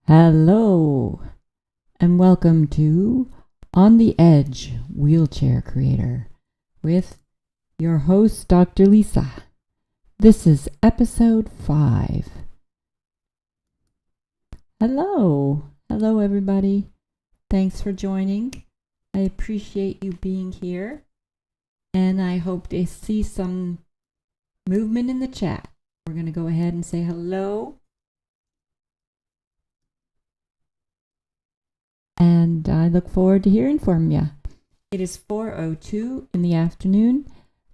Hello, and welcome to On the Edge Wheelchair Creator with your host, Dr. Lisa. This is episode 5. Hello, everybody. Thanks for joining. I appreciate you being here, and I hope to see some movement in the chat. We're going to go ahead and say hello. And I look forward to hearing from you. It is 4:02 in the afternoon.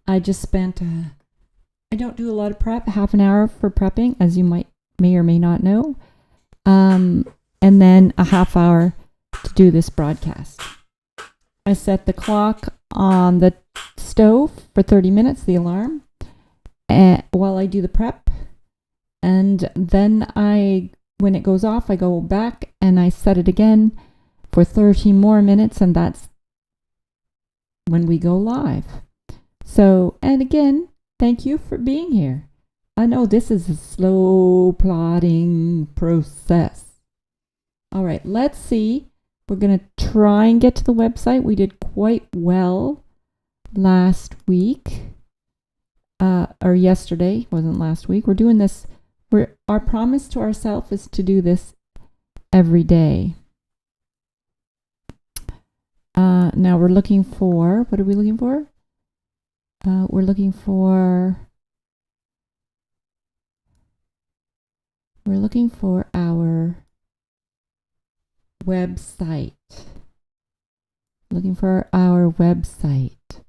I just spent, I don't do a lot of prep, half an hour for prepping, as you may or may not know. And then a half hour to do this broadcast. I set the clock on the stove for 30 minutes, the alarm, while I do the prep. And then when it goes off, I go back and I set it again for 30 more minutes, and that's when we go live. So, and again, thank you for being here. I know this is a slow plodding process. All right, let's see. We're going to try and get to the website. We did quite well last week, or yesterday, wasn't last week. We're doing this. Our promise to ourselves is to do this every day. Now we're looking for, what are we looking for? We're looking for our website. Looking for our website.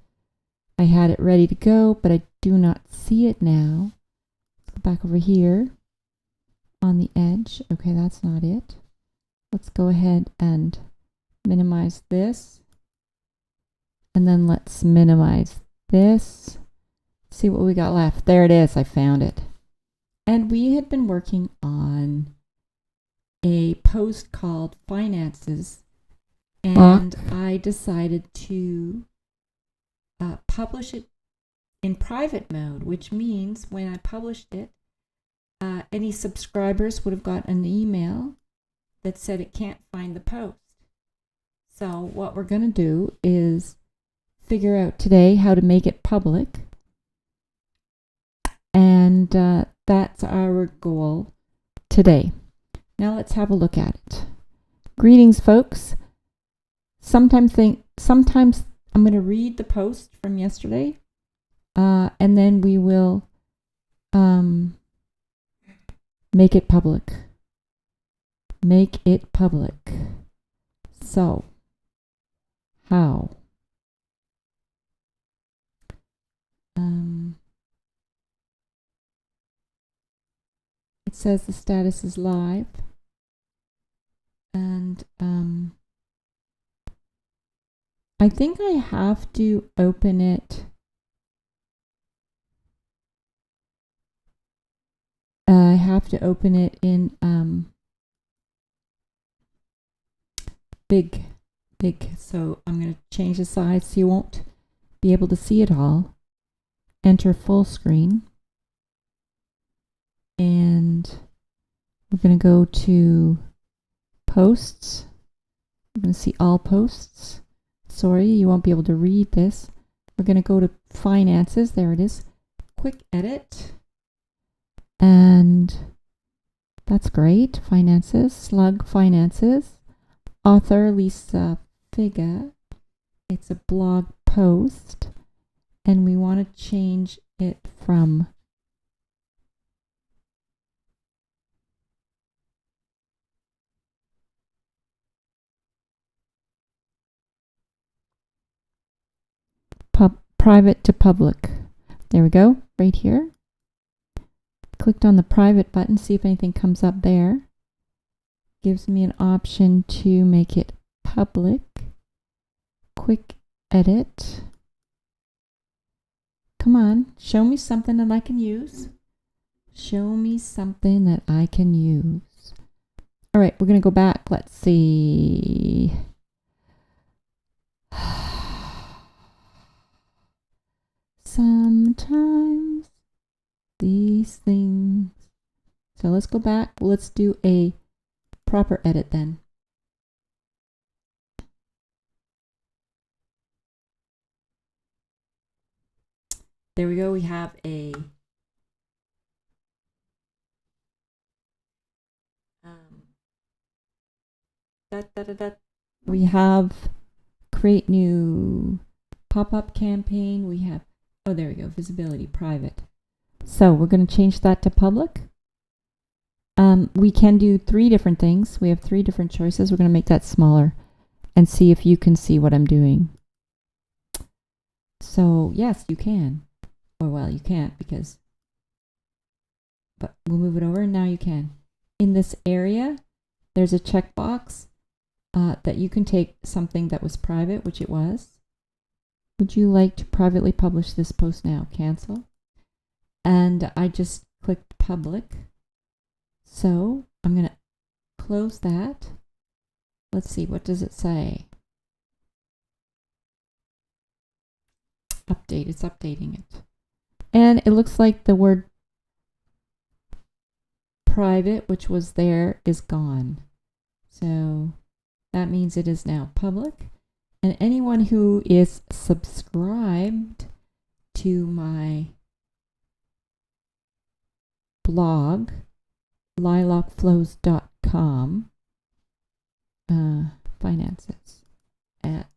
I had it ready to go, but I do not see it now. Let's go back over here on the edge. Okay, that's not it. Let's go ahead and minimize this. And then let's minimize this. See what we got left. There it is. I found it. And we had been working on a post called Finances. And I decided to publish it in private mode, which means when I published it, any subscribers would have got an email that said it can't find the post. So what we're going to do is figure out today how to make it public. And that's our goal today. Now let's have a look at it. Greetings, folks. Sometimes I'm going to read the post from yesterday, and then we will make it public. Make it public. So, how? It says the status is live, and I think I have to open it. I have to open it in big. So I'm going to change the size so you won't be able to see it all. Enter full screen. And we're going to go to posts. We're going to see all posts. Sorry, you won't be able to read this. We're going to go to finances. There it is. Quick edit. And that's great. Finances. Slug finances. Author Lisa Figa. It's a blog post. And we want to change it from private to public. There we go, right here. Clicked on the private button, see if anything comes up there. Gives me an option to make it public. Quick edit. Come on, show me something that I can use. Show me something that I can use. All right, we're going to go back. Let's see. Sometimes these things. So let's go back. Let's do a proper edit then. There we go. We have a we have create new pop-up campaign. We have, oh, there we go, visibility, private. So we're going to change that to public. We can do 3 different things. We have 3 different choices. We're going to make that smaller and see if you can see what I'm doing. So yes, you can. Or well, you can't because, but we'll move it over and now you can. In this area, there's a checkbox that you can take something that was private, which it was. Would you like to privately publish this post now? Cancel. And I just clicked public. So I'm going to close that. Let's see, what does it say? Update, it's updating it. And it looks like the word private, which was there, is gone. So that means it is now public. And anyone who is subscribed to my blog, lilacsflows.com, finances at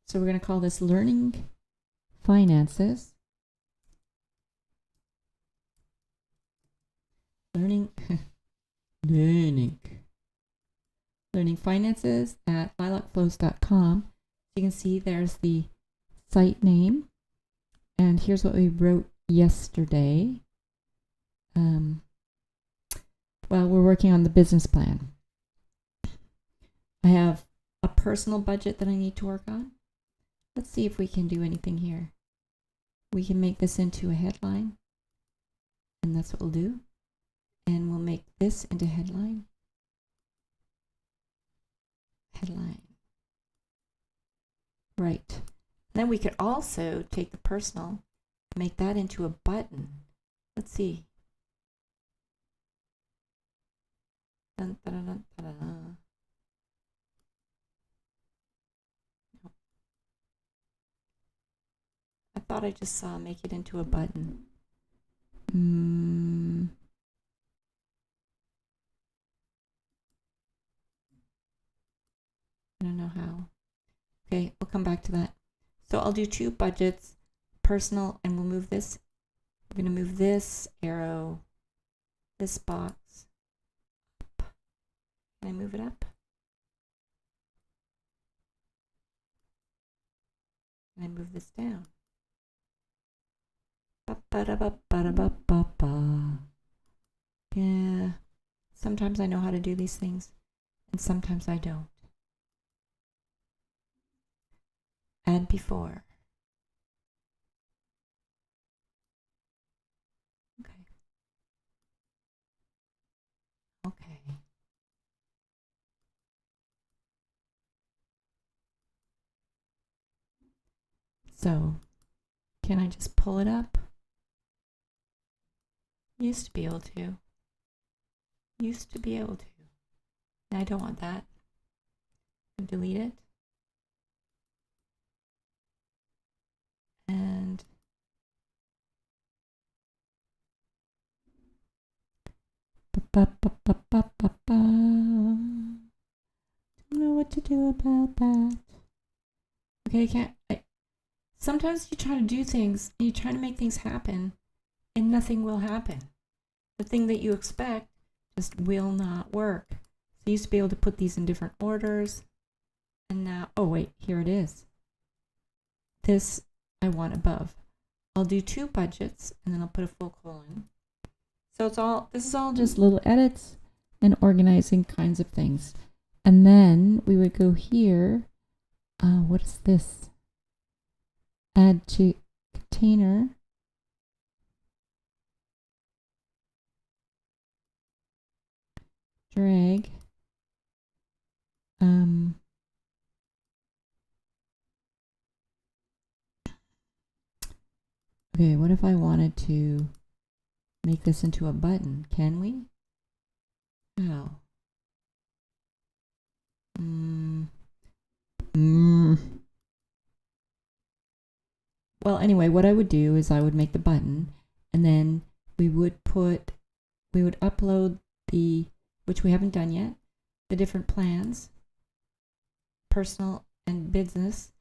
so we're going to call this learning finances. Learning finances at lilacsflows.com. You can see there's the site name, and here's what we wrote yesterday. Well, we're working on the business plan. I have a personal budget that I need to work on. Let's see if we can do anything here. We can make this into a headline, and that's what we'll do. And we'll make this into headline. Headline. Right. Then we could also take the personal, make that into a button. Let's see. Dun, dun, dun, dun, dun, dun. I thought I just saw make it into a button. I don't know how. Okay, we'll come back to that. So I'll do 2 budgets, personal, and we'll move this. We're going to move this arrow, this box up. Can I move it up? Can I move this down? Yeah, sometimes I know how to do these things, and sometimes I don't. Add before. Okay. Okay. So, can I just pull it up? Used to be able to. Used to be able to. I don't want that. Delete it. And don't know what to do about that. Okay, sometimes you try to do things and you try to make things happen and nothing will happen. The thing that you expect just will not work. So you used to be able to put these in different orders, and now, oh wait, here it is. This I want above. I'll do 2 budgets and then I'll put a full colon. So this is all just little edits and organizing kinds of things. And then we would go here. What is this? Add to container. Drag. Okay, what if I wanted to make this into a button? Can we? How? Well, anyway, what I would do is I would make the button, and then we would upload which we haven't done yet, the different plans, personal and business,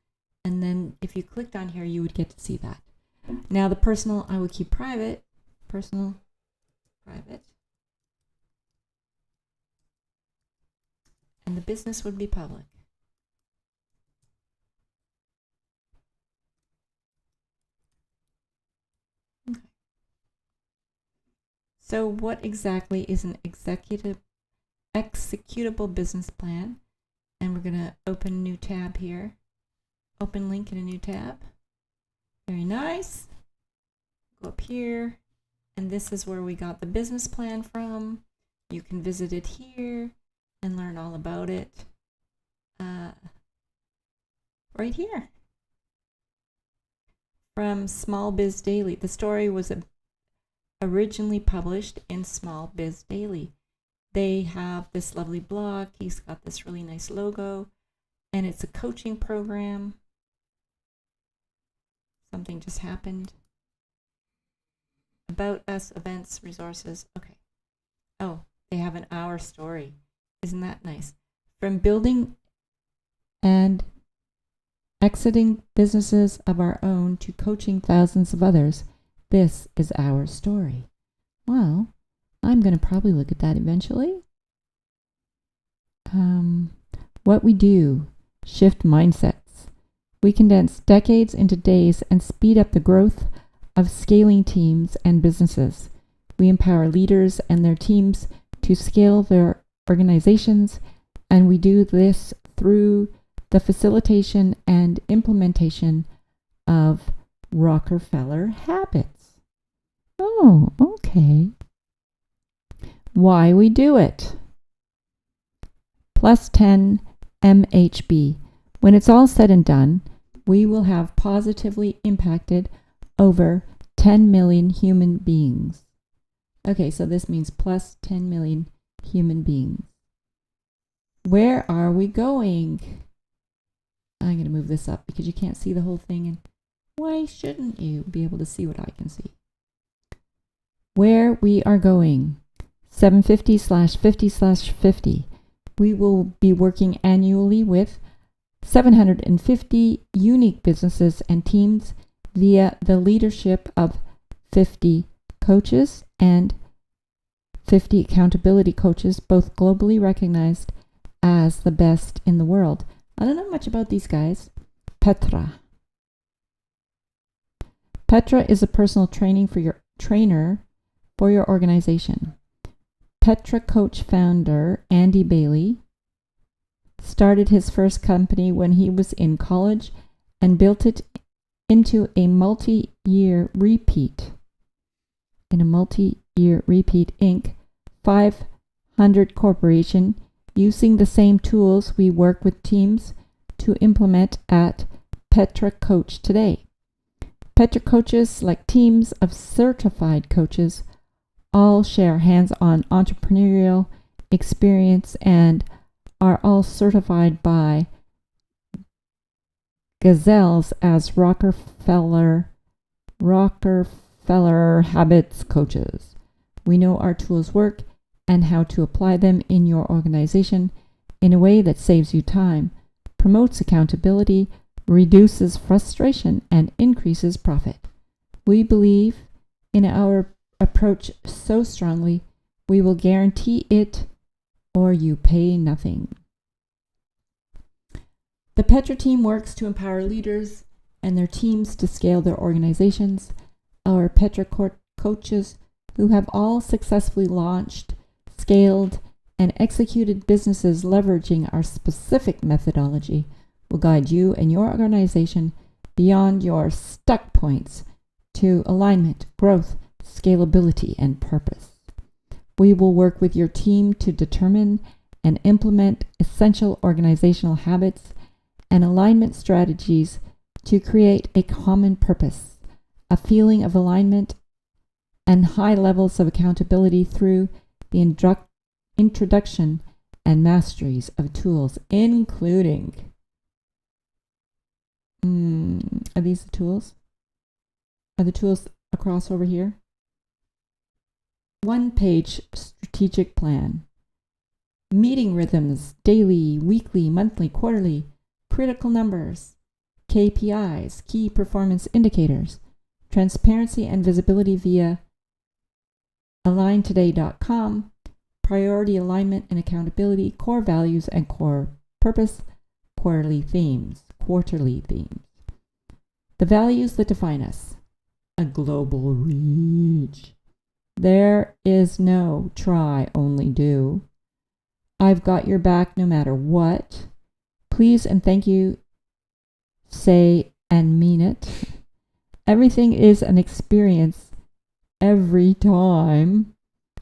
and then if you clicked on here, you would get to see that. Now the personal, I would keep private, personal, private, and the business would be public. Okay. So what exactly is an executable business plan? And we're going to open a new tab here. Open link in a new tab. Very nice. Go up here. And this is where we got the business plan from. You can visit it here and learn all about it right here. From Small Biz Daily. The story was originally published in Small Biz Daily. They have this lovely blog. He's got this really nice logo, and it's a coaching program. Something just happened. About us, events, resources. Okay. Oh, they have an hour story. Isn't that nice? From building and exiting businesses of our own to coaching thousands of others, this is our story. Well, I'm going to probably look at that eventually. What we do, shift mindsets. We condense decades into days and speed up the growth of scaling teams and businesses. We empower leaders and their teams to scale their organizations, and we do this through the facilitation and implementation of Rockefeller habits. Oh, okay. Why we do it. Plus 10 MHB. When it's all said and done, we will have positively impacted over 10 million human beings. Okay, so this means plus 10 million human beings. Where are we going? I'm going to move this up because you can't see the whole thing, and why shouldn't you be able to see what I can see? Where we are going. 750/50/50. We will be working annually with 750 unique businesses and teams via the leadership of 50 coaches and 50 accountability coaches, both globally recognized as the best in the world. I don't know much about these guys. Petra. Petra is a personal trainer for your organization. Petra Coach founder Andy Bailey started his first company when he was in college and built it into a multi-year repeat. In a multi-year repeat Inc. 500 corporation, using the same tools we work with teams to implement at Petra Coach today. Petra coaches, like teams of certified coaches, all share hands-on entrepreneurial experience and are all certified by Gazelles as Rockefeller habits coaches. We know our tools work and how to apply them in your organization in a way that saves you time, promotes accountability, reduces frustration, and increases profit. We believe in our approach so strongly, we will guarantee it or you pay nothing. The Petra team works to empower leaders and their teams to scale their organizations. Our Petra coaches, who have all successfully launched, scaled, and executed businesses leveraging our specific methodology, will guide you and your organization beyond your stuck points to alignment, growth, scalability, and purpose. We will work with your team to determine and implement essential organizational habits and alignment strategies to create a common purpose, a feeling of alignment, and high levels of accountability through the introduction and masteries of tools, including, are these the tools? Are the tools across over here? 1-page strategic plan, meeting rhythms, daily, weekly, monthly, quarterly, critical numbers, KPIs, key performance indicators, transparency and visibility via aligntoday.com, priority alignment and accountability, core values and core purpose, quarterly themes. The values that define us: a global reach. There is no try, only do. I've got your back no matter what. Please and thank you, say and mean it. Everything is an experience every time.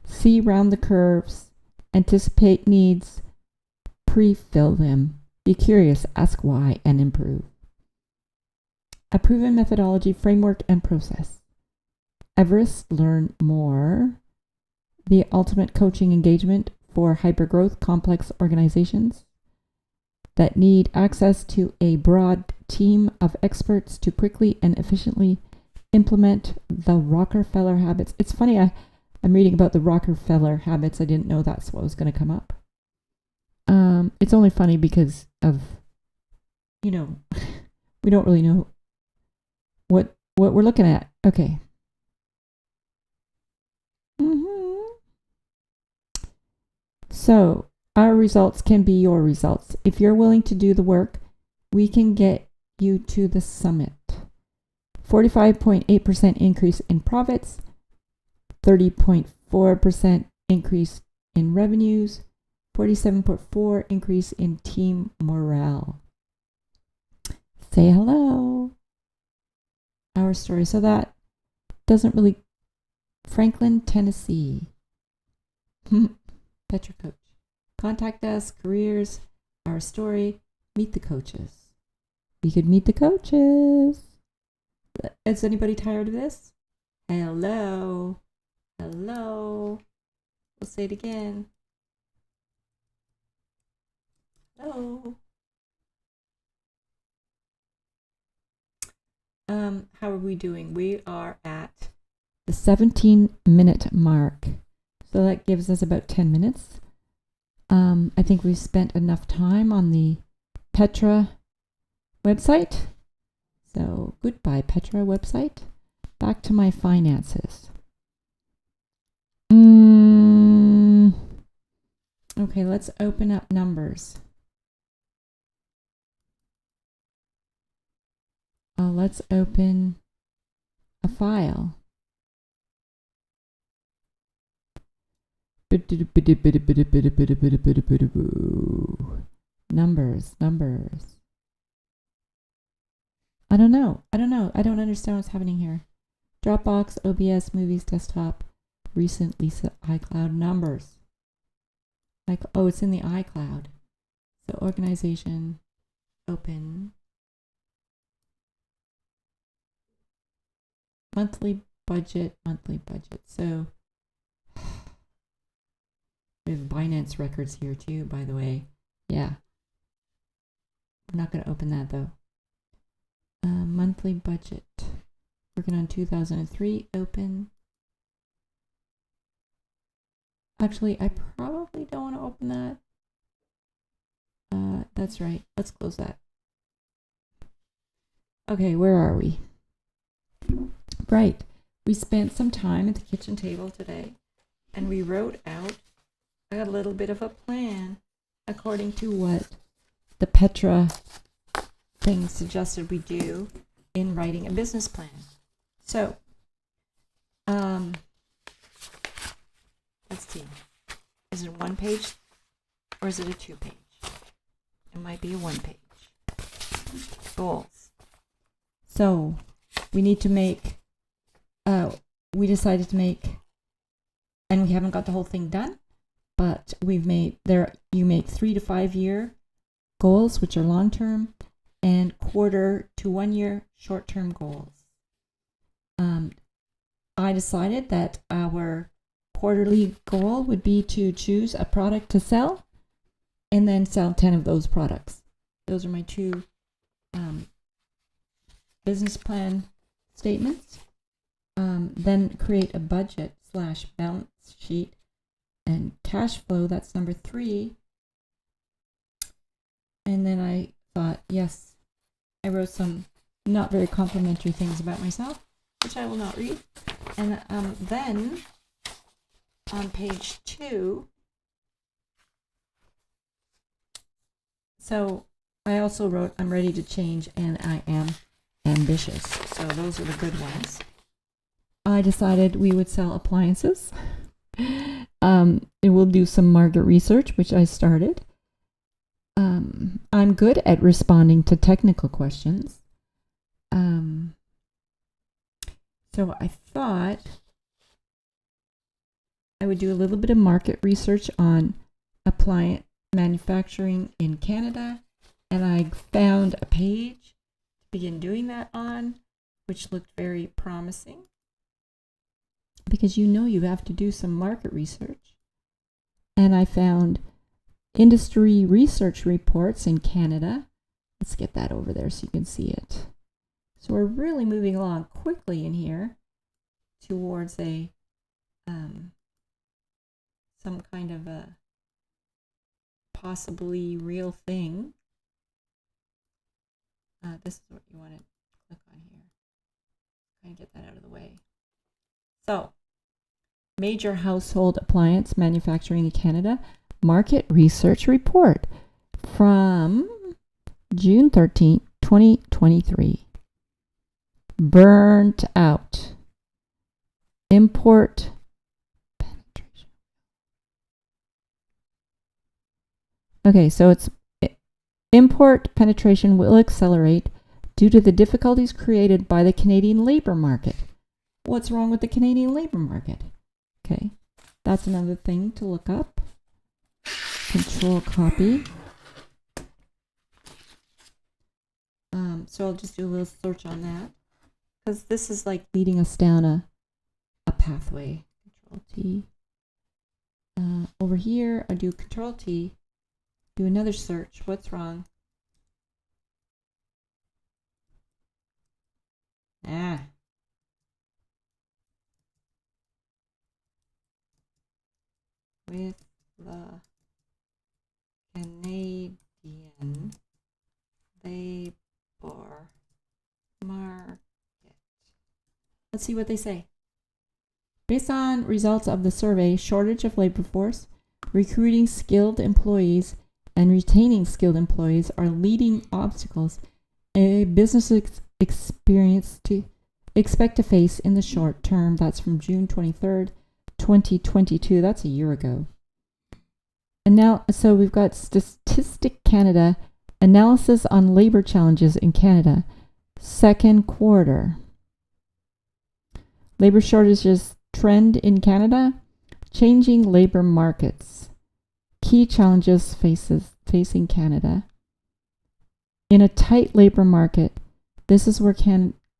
See round the curves, anticipate needs, pre-fill them. Be curious, ask why, and improve. A proven methodology, framework, and process. Everest, learn more. The ultimate coaching engagement for hypergrowth complex organizations that need access to a broad team of experts to quickly and efficiently implement the Rockefeller habits. It's funny, I'm reading about the Rockefeller habits. I didn't know that's what was going to come up. It's only funny because of, we don't really know what we're looking at. Okay. So our results can be your results. If you're willing to do the work, we can get you to the summit. 45.8% increase in profits, 30.4% increase in revenues, 47.4% increase in team morale. Say hello. Our story. So that doesn't really... Franklin, Tennessee. Petra Coach. Contact us, careers, our story, meet the coaches. We could meet the coaches. Is anybody tired of this? Hello. Hello. We'll say it again. Hello. How are we doing? We are at the 17-minute mark. So that gives us about 10 minutes. I think we've spent enough time on the Petra website. So goodbye, Petra website. Back to my finances. Okay, let's open up numbers. Let's open a file. Numbers. I don't know. I don't understand what's happening here. Dropbox, OBS, movies, desktop, recent Lisa iCloud numbers. Oh, it's in the iCloud. So organization, open. Monthly budget. So we have Binance records here too, by the way. Yeah. We're not going to open that though. Monthly budget. Working on 2003. Open. Actually, I probably don't want to open that. That's right. Let's close that. Okay, where are we? Right. We spent some time at the kitchen table today and we wrote out a little bit of a plan according to what the Petra thing suggested we do in writing a business plan. So, let's see. Is it a 1-page or is it a 2-page? It might be a 1-page. Goals. So, we need to make, we decided to make, and we haven't got the whole thing done, but we've made, you make 3 to 5 year goals, which are long-term, and quarter to 1 year short-term goals. I decided that our quarterly goal would be to choose a product to sell and then sell 10 of those products. Those are my two business plan statements. Then create a budget / balance sheet and cash flow. That's number 3. And then I thought, yes, I wrote some not very complimentary things about myself, which I will not read. And then on page 2, so I also wrote, I'm ready to change and I am ambitious. So those are the good ones. I decided we would sell appliances. It will do some market research, which I started. I'm good at responding to technical questions. So I thought I would do a little bit of market research on appliance manufacturing in Canada, and I found a page to begin doing that on, which looked very promising, because you have to do some market research. And I found industry research reports in Canada. Let's get that over there so you can see it. So we're really moving along quickly in here towards a some kind of a possibly real thing. This is what you want to click on here. Try and get that out of the way. So, major household appliance manufacturing in Canada market research report from June 13th, 2023. Burnt out. Import penetration. Okay, so it's import penetration will accelerate due to the difficulties created by the Canadian labor market. What's wrong with the Canadian labor market? Okay, that's another thing to look up. Control copy. So I'll just do a little search on that, because this is like leading us down a pathway. Control T. Over here, I do Control T. Do another search. What's wrong? With the Canadian labor market. Let's see what they say. Based on results of the survey, shortage of labor force, recruiting skilled employees, and retaining skilled employees are leading obstacles a business expect to face in the short term. That's from June 23rd, 2022. That's a year ago. And now, so we've got Statistic Canada, analysis on labor challenges in Canada, second quarter. Labor shortages trend in Canada, changing labor markets, key challenges facing Canada. In a tight labor market, this is where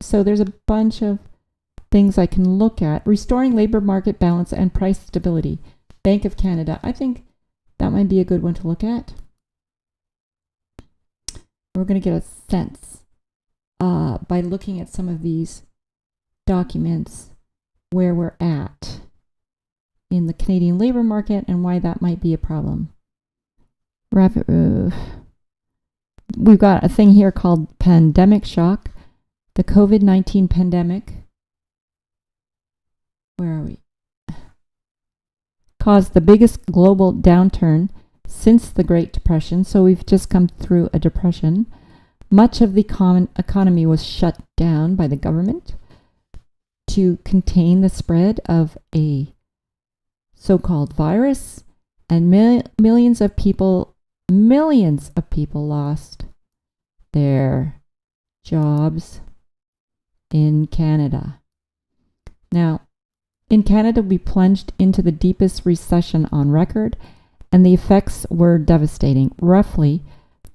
so there's a bunch of things I can look at. Restoring labor market balance and price stability. Bank of Canada. I think that might be a good one to look at. We're going to get a sense by looking at some of these documents where we're at in the Canadian labor market and why that might be a problem. We've got a thing here called pandemic shock. The COVID-19 pandemic, where are we? Caused the biggest global downturn since the Great Depression. So we've just come through a depression. Much of the economy was shut down by the government to contain the spread of a so-called virus, and millions of people lost their jobs in Canada. Now, in Canada, we plunged into the deepest recession on record, and the effects were devastating. Roughly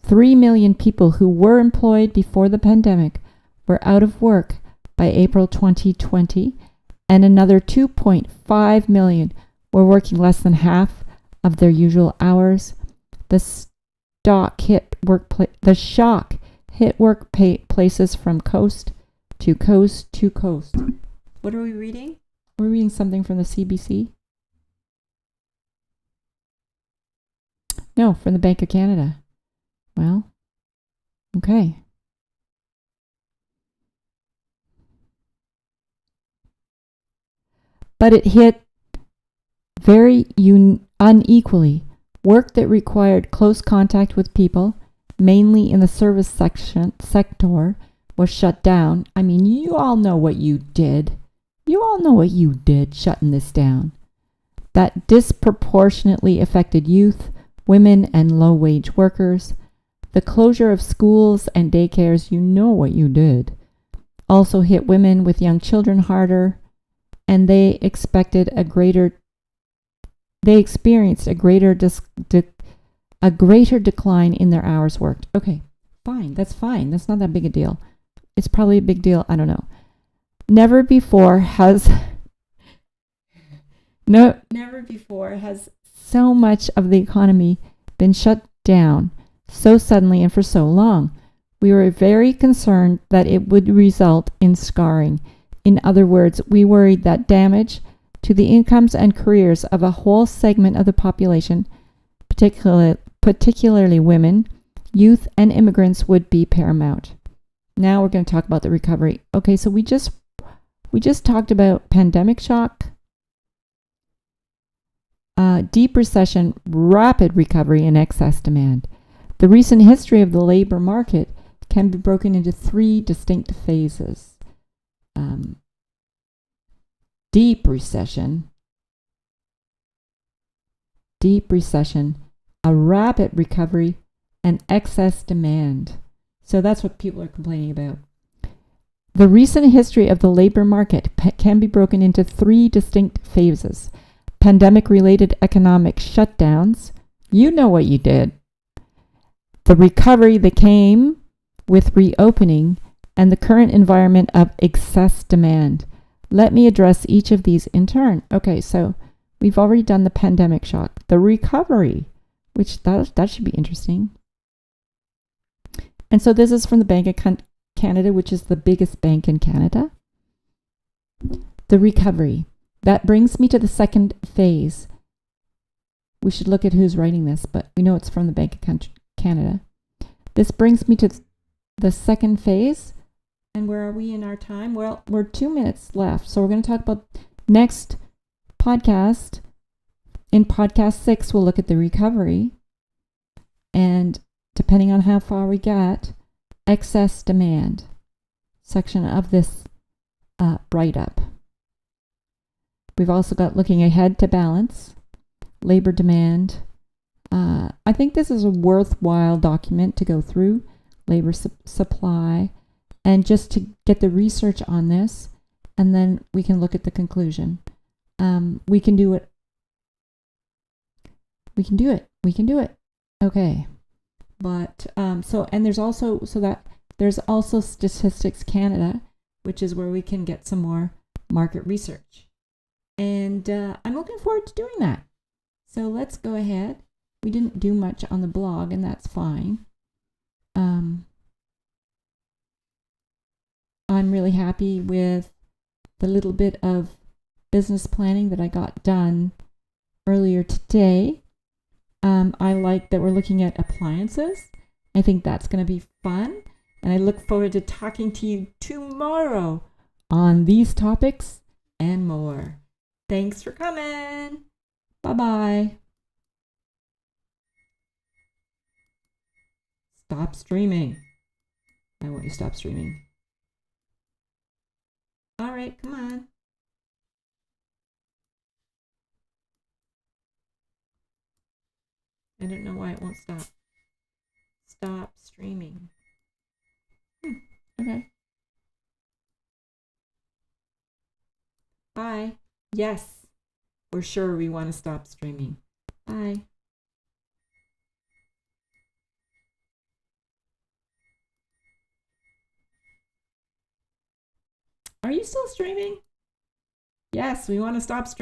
3 million people who were employed before the pandemic were out of work by April 2020, and another 2.5 million were working less than half of their usual hours. The shock hit workplaces from coast to coast to coast. What are we reading? We're reading something from the CBC. No, from the Bank of Canada. Well, okay. But it hit very unequally. Work that required close contact with people, mainly in the service sector, was shut down. I mean, you all know what you did. You all know what you did shutting this down. That disproportionately affected youth, women, and low-wage workers. The closure of schools and daycares, you know what you did, also hit women with young children harder, and they experienced a greater decline in their hours worked. Okay, fine. That's not that big a deal. It's probably a big deal. I don't know. Never before has so much of the economy been shut down so suddenly and for so long. We were very concerned that it would result in scarring. In other words, we worried that damage to the incomes and careers of a whole segment of the population, particularly women, youth, and immigrants, would be paramount. Now we're going to talk about the recovery. Okay, so we just talked about pandemic shock, deep recession, rapid recovery, and excess demand. The recent history of the labor market can be broken into three distinct phases. Deep recession, a rapid recovery, and excess demand. So that's what people are complaining about. The recent history of the labor market can be broken into three distinct phases. Pandemic-related economic shutdowns. You know what you did. The recovery that came with reopening, and the current environment of excess demand. Let me address each of these in turn. Okay, so we've already done the pandemic shock. The recovery, which that should be interesting. And so this is from the Bank of Canada, which is the biggest bank in Canada. The recovery. That brings me to the second phase. We should look at who's writing this, but we know it's from the Bank of Canada. This brings me to the second phase. And where are we in our time? Well, we're 2 minutes left. So we're going to talk about next podcast. In podcast 6, we'll look at the recovery. And depending on how far we get, excess demand section of this write-up. We've also got looking ahead to balance, labor demand. I think this is a worthwhile document to go through, labor supply, and just to get the research on this, and then we can look at the conclusion. We can do it. Okay. But, there's also Statistics Canada, which is where we can get some more market research. And I'm looking forward to doing that. So let's go ahead. We didn't do much on the blog, and that's fine. I'm really happy with the little bit of business planning that I got done earlier today. I like that we're looking at appliances. I think that's going to be fun. And I look forward to talking to you tomorrow on these topics and more. Thanks for coming. Bye-bye. Stop streaming. I want you to stop streaming. All right, come on. I don't know why it won't stop. Stop streaming. Okay. Bye. Yes, we're sure we want to stop streaming. Bye. Are you still streaming? Yes, we want to stop streaming.